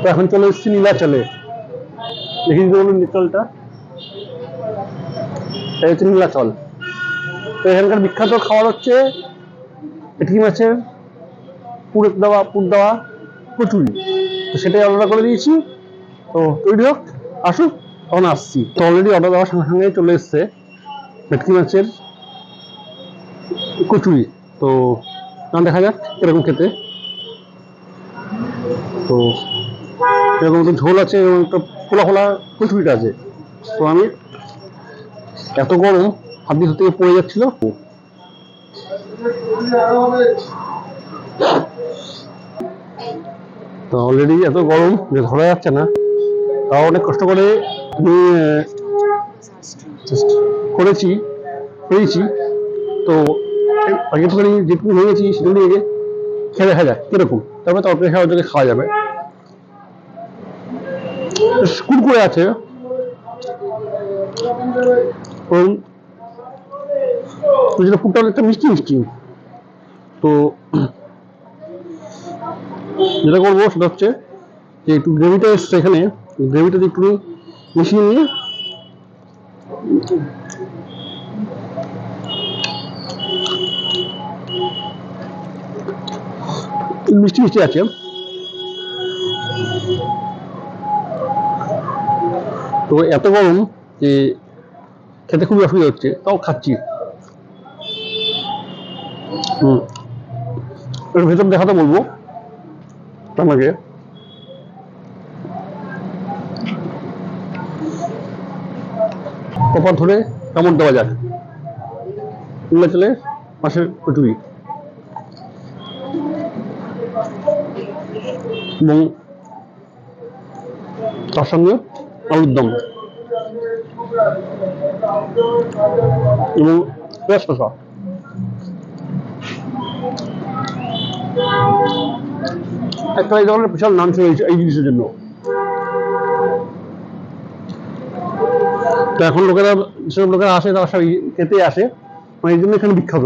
তো এখন চলে এসেছি নীলাচলে। দেখি বলুন নীলাচলটা, এটা হচ্ছে নীলাচল। তো এখানকার বিখ্যাত খাবার হচ্ছে ভেটকি মাছের পুর দেওয়া কচুরি। তো সেটাই অর্ডার করে দিয়েছি। তো তৈরি হোক, আসুক, তখন আসছি। তো অলরেডি অর্ডার দেওয়ার সঙ্গে সঙ্গে চলে এসছে ভেটকি মাছের কচুরি। তো দেখা যাক কিরকম খেতে। তো এরকম একটা ঝোল আছে এবং একটা ফোলা ফোলা কচুরিটা আছে। তো আমি এত গরম হাত দিয়ে থেকে পড়ে যাচ্ছিল। তো অলরেডি এত গরম যে ধরা যাচ্ছে না, তাও অনেক কষ্ট করে আমি করেছি পেয়েছি। তো আগেটুখানি যেটুকু ভেঙেছি সেটা নিয়ে খেয়ে দেখা যাক কিরকম, তারপরে তরকারি সাহায্যে খাওয়া যাবে। কুরকুরে আছে, যেটা পুরটা অনেকটা মিষ্টি মিষ্টি। তো যেটা করবো সেটা হচ্ছে যে একটু গ্রেভিটা এসছে এখানে, গ্রেভিটা একটু মিশিয়ে নিয়ে মিষ্টি মিষ্টি আছে। তো এত গরম যে খেতে খুবই অসুবিধা হচ্ছে, তাও খাচ্ছি। এর ভেতর দেখাতে বলবো আমাকে। কপাল ধরে কামড় দেওয়া যাক নীলাচলে মাছের কচুরি এবং তার সঙ্গে আলুর দম এবং পেঁয়াজ কষা। একটা এই ধরনের বিশাল নাম ছিল এই জিনিসের জন্য। তো এখন লোকেরা, যেসব লোকেরা আসে তারা সব খেতে আসে, মানে এই জন্য এখানে বিখ্যাত।